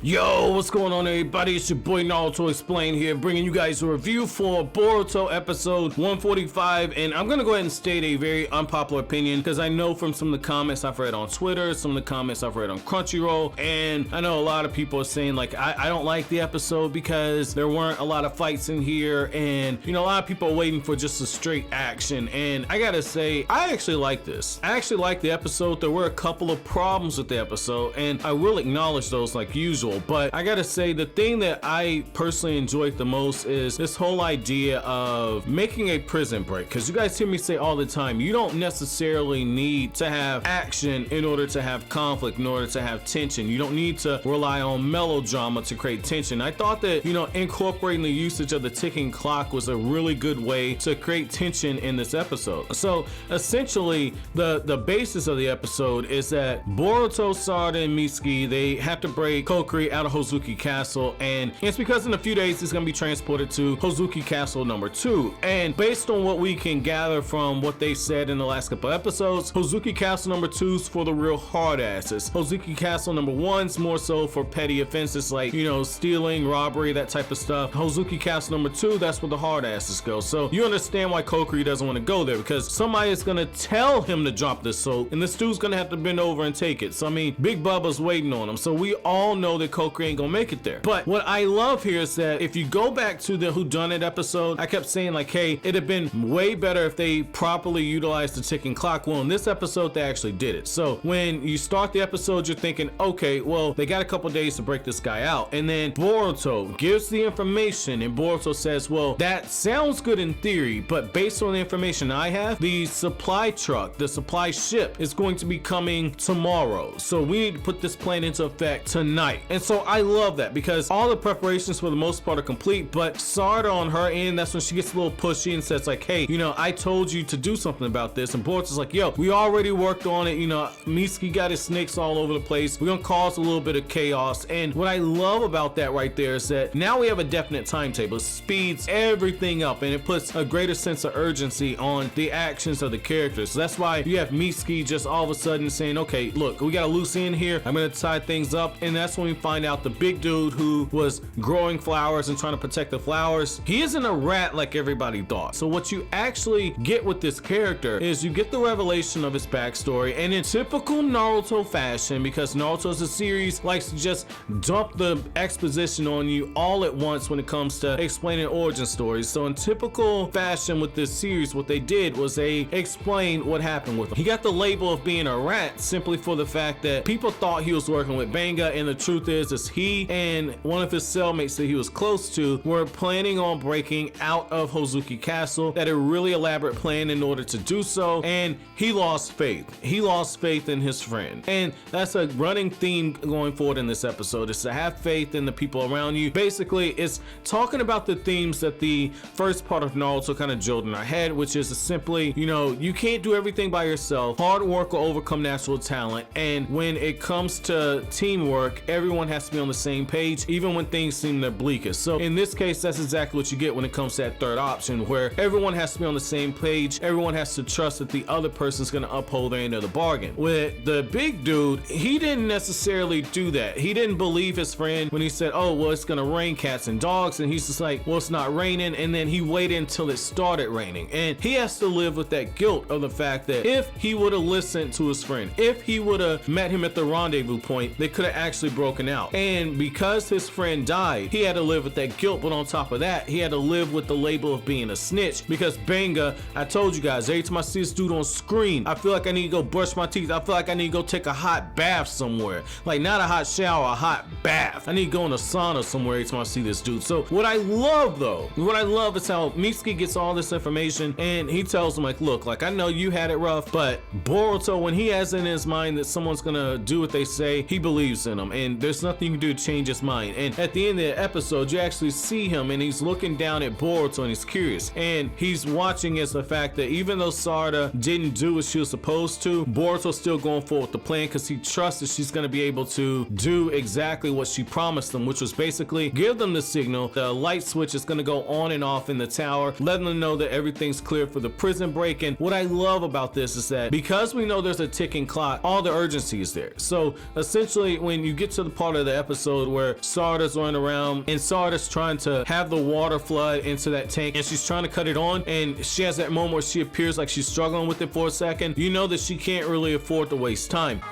Yo, what's going on everybody? It's your boy Naruto Explain here, bringing you guys a review for Boruto episode 145, and I'm gonna go ahead and state a very unpopular opinion because I know from some of the comments I've read on Twitter, some of the comments I've read on Crunchyroll, and I know a lot of people are saying like I don't like the episode because there weren't a lot of fights in here, and you know, a lot of people are waiting for just a straight action. And I gotta say, I actually like this. I actually like the episode. There were a couple of problems with the episode, and I will acknowledge those like usual, but I gotta say the thing that I personally enjoyed the most is this whole idea of making a prison break, because you guys hear me say all the time, you don't necessarily need to have action in order to have conflict, in order to have tension. You don't need to rely on melodrama to create tension. I thought that, you know, incorporating the usage of the ticking clock was a really good way to create tension in this episode. So essentially the basis of the episode is that Boruto, Sarada, and Mitsuki, they have to break Kokuri out of Hozuki Castle, and it's because in a few days it's going to be transported to Hozuki Castle number 2. And based on what we can gather from what they said in the last couple episodes, Hozuki Castle number 2's for the real hard asses. Hozuki Castle number 1's more so for petty offenses like, you know, stealing, robbery, that type of stuff. Hozuki Castle number 2, that's where the hard asses go. So you understand why Kokuri doesn't want to go there, because somebody is going to tell him to drop this soap, and this dude's going to have to bend over and take it. So I mean, Big Bubba's waiting on him. So we all know that Kokuri ain't gonna make it there. But what I love here is that if you go back to the whodunit episode, I kept saying like, hey, it'd have been way better if they properly utilized the ticking clock. Well, in this episode they actually did it. So when you start the episode, you're thinking, okay, well, they got a couple days to break this guy out, and then Boruto gives the information, and Boruto says, well, that sounds good in theory, but based on the information I have, the supply truck, the supply ship is going to be coming tomorrow, so we need to put this plan into effect tonight. And so I love that, because all the preparations for the most part are complete, but Sarada on her end, that's when she gets a little pushy and says like, hey, you know, I told you to do something about this. And Boruto's like, yo, we already worked on it. You know, Mitsuki got his snakes all over the place. We're gonna cause a little bit of chaos. And what I love about that right there is that now we have a definite timetable. It speeds everything up, and it puts a greater sense of urgency on the actions of the characters. So that's why you have Mitsuki just all of a sudden saying, okay, look, we got a loose end here. I'm gonna tie things up. And that's when we find out the big dude who was growing flowers and trying to protect the flowers, he isn't a rat like everybody thought. So what you actually get with this character is you get the revelation of his backstory, and in typical Naruto fashion, because Naruto as a series likes to just dump the exposition on you all at once when it comes to explaining origin stories. So in typical fashion with this series, what they did was they explained what happened with him. He got the label of being a rat simply for the fact that people thought he was working with Banga, and the truth is he and one of his cellmates that he was close to were planning on breaking out of Hozuki Castle. That a really elaborate plan in order to do so, and he lost faith. He lost faith in his friend, and that's a running theme going forward in this episode, is to have faith in the people around you. Basically, it's talking about the themes that the first part of Naruto kind of drilled in our head, which is simply, you know, you can't do everything by yourself. Hard work will overcome natural talent, and when it comes to teamwork, everyone has to be on the same page, even when things seem the bleakest. So in this case, that's exactly what you get when it comes to that third option, where everyone has to be on the same page. Everyone has to trust that the other person's going to uphold their end of the bargain. With the big dude, he didn't necessarily do that. He didn't believe his friend when he said, oh, well, it's going to rain cats and dogs, and he's just like, well, it's not raining, and then he waited until it started raining, and he has to live with that guilt of the fact that if he would have listened to his friend, if he would have met him at the rendezvous point, they could have actually broken out. And because his friend died, he had to live with that guilt, but on top of that, he had to live with the label of being a snitch, because Banga, I told you guys, every time I see this dude on screen, I feel like I need to go brush my teeth. I feel like I need to go take a hot bath somewhere. Like, not a hot shower, a hot bath. I need to go in a sauna somewhere every time I see this dude. So what I love though, what I love is how Mitsuki gets all this information, and he tells him like, look, like, I know you had it rough, but Boruto, when he has in his mind that someone's gonna do what they say, he believes in them, and there's nothing you can do to change his mind. And at the end of the episode, you actually see him, and he's looking down at Boruto, and he's curious, and he's watching as the fact that even though Sarada didn't do what she was supposed to, Boruto's still going forward with the plan, because he trusts that she's going to be able to do exactly what she promised them, which was basically give them the signal. The light switch is going to go on and off in the tower, letting them know that everything's clear for the prison break. And what I love about this is that because we know there's a ticking clock, all the urgency is there. So essentially, when you get to the part part of the episode where Sarada's running around and Sarada's trying to have the water flood into that tank and she's trying to cut it on, and she has that moment where she appears like she's struggling with it for a second. You know that she can't really afford to waste time.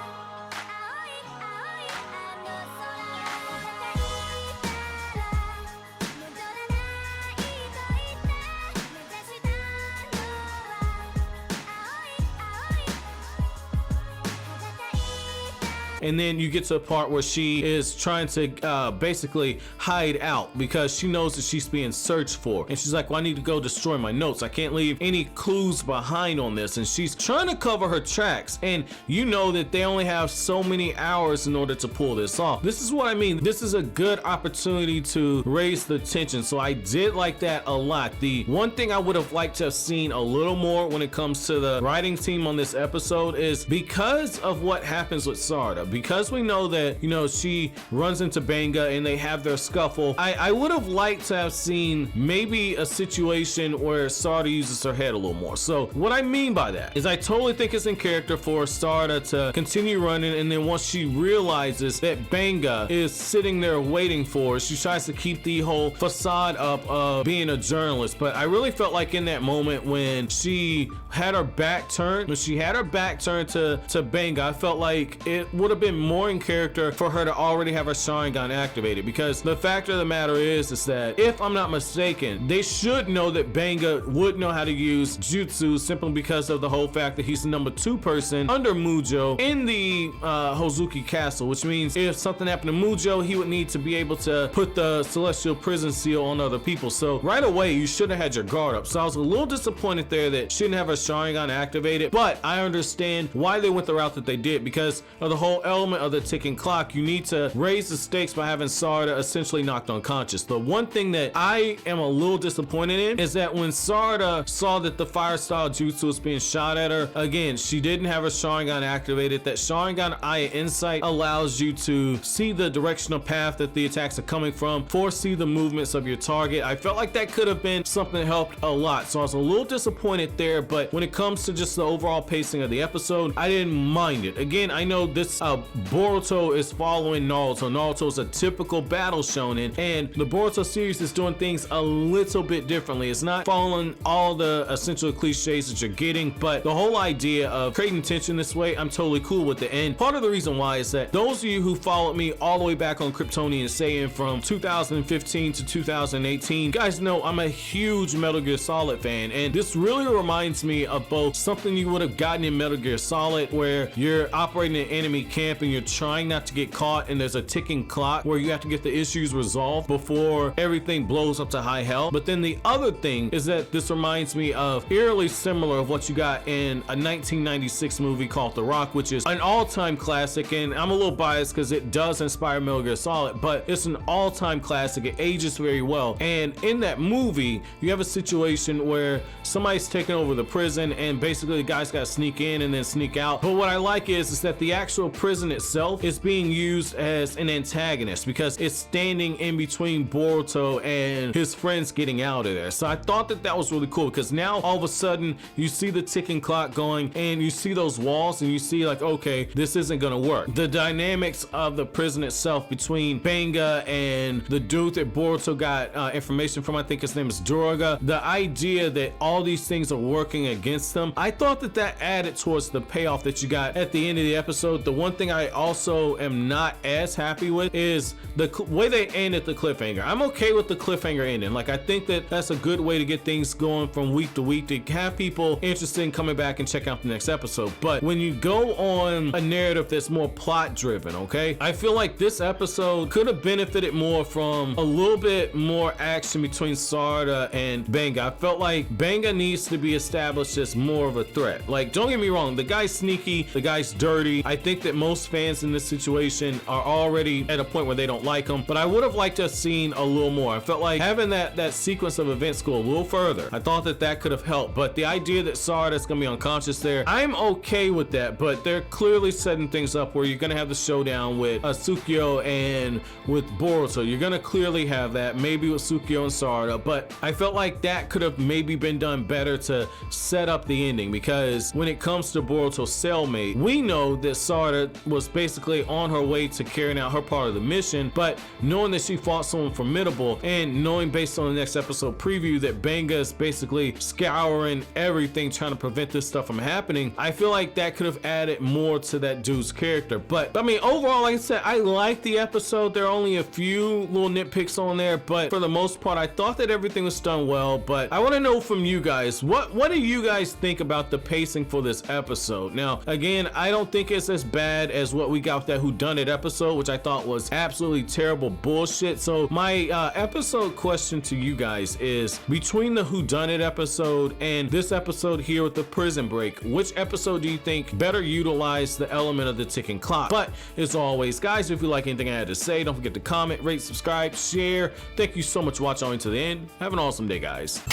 And then you get to a part where she is trying to basically hide out because she knows that she's being searched for. And she's like, well, I need to go destroy my notes. I can't leave any clues behind on this. And she's trying to cover her tracks. And you know that they only have so many hours in order to pull this off. This is what I mean. This is a good opportunity to raise the tension. So I did like that a lot. The one thing I would have liked to have seen a little more when it comes to the writing team on this episode is because of what happens with Sarada. Because we know that, you know, she runs into Benga and they have their scuffle, I would have liked to have seen maybe a situation where Sarada uses her head a little more. So what I mean by that is I totally think it's in character for Sarada to continue running, and then once she realizes that Benga is sitting there waiting for her, she tries to keep the whole facade up of being a journalist. But I really felt like in that moment when she had her back turned, to Benga, I felt like it would have been more in character for her to already have her Sharingan activated, because the fact of the matter is that if I'm not mistaken, they should know that Benga would know how to use jutsu simply because of the whole fact that he's the number 2 person under Mujo in the Hozuki Castle, which means if something happened to Mujo, he would need to be able to put the celestial prison seal on other people. So right away, you should have had your guard up. So I was a little disappointed there that she didn't have her Sharingan activated, but I understand why they went the route that they did because of the whole element of the ticking clock. You need to raise the stakes by having Sarada essentially knocked unconscious. The one thing that I am a little disappointed in is that when Sarada saw that the fire style jutsu was being shot at her, again, she didn't have her Sharingan activated. That Sharingan Eye Insight allows you to see the directional path that the attacks are coming from, foresee the movements of your target. I felt like that could have been something that helped a lot. So I was a little disappointed there, but when it comes to just the overall pacing of the episode, I didn't mind it. Again, I know this Boruto is following Naruto. Naruto is a typical battle shonen, and the Boruto series is doing things a little bit differently. It's not following all the essential cliches that you're getting, but the whole idea of creating tension this way, I'm totally cool with it. And part of the reason why is that those of you who followed me all the way back on Kryptonian Saiyan from 2015 to 2018, guys know I'm a huge Metal Gear Solid fan, and this really reminds me of both something you would have gotten in Metal Gear Solid where you're operating an enemy camp and you're trying not to get caught and there's a ticking clock where you have to get the issues resolved before everything blows up to high hell. But then the other thing is that this reminds me of eerily similar of what you got in a 1996 movie called The Rock, which is an all-time classic, and I'm a little biased because it does inspire Metal Gear Solid, but it's an all-time classic. It ages very well, and in that movie you have a situation where somebody's taking over the prison and basically the guy's got to sneak in and then sneak out. But what I like is that the actual prison itself is being used as an antagonist because it's standing in between Boruto and his friends getting out of there. So I thought that that was really cool because now all of a sudden you see the ticking clock going and you see those walls and you see like, okay, this isn't gonna work. The dynamics of the prison itself between Benga and the dude that Boruto got information from, I think his name is Duraga, the idea that all these things are working against them, I thought that that added towards the payoff that you got at the end of the episode. The one thing I also am not as happy with is the way they ended the cliffhanger. I'm okay with the cliffhanger ending. Like, I think that that's a good way to get things going from week to week to have people interested in coming back and check out the next episode. But when you go on a narrative that's more plot driven, okay, I feel like this episode could have benefited more from a little bit more action between Sarada and Benga. I felt like Benga needs to be established as more of a threat. Like, don't get me wrong, the guy's sneaky, the guy's dirty. I think that most fans in this situation are already at a point where they don't like him, but I would have liked to have seen a little more. I felt like having that sequence of events go a little further, I thought that that could have helped. But the idea that Sarada's gonna be unconscious there, I'm okay with that, but they're clearly setting things up where you're gonna have the showdown with Tsukio and with Boruto. You're gonna clearly have that, maybe with Tsukio and Sarada, but I felt like that could have maybe been done better to set up the ending, because when it comes to Boruto's cellmate, we know that Sarada was basically on her way to carrying out her part of the mission, but knowing that she fought someone formidable and knowing based on the next episode preview that Benga is basically scouring everything trying to prevent this stuff from happening, I feel like that could have added more to that dude's character. But I mean, overall, like I said, I like the episode. There are only a few little nitpicks on there, but for the most part, I thought that everything was done well. But I want to know from you guys, what do you guys think about the pacing for this episode? Now, again, I don't think it's as bad as what we got with that whodunit episode, which I thought was absolutely terrible bullshit. So my episode question to you guys is, between the whodunit episode and this episode here with the prison break, which episode do you think better utilized the element of the ticking clock? But as always, guys, if you like anything I had to say, don't forget to comment, rate, subscribe, share. Thank you so much for watching all the way to the end. Have an awesome day, guys.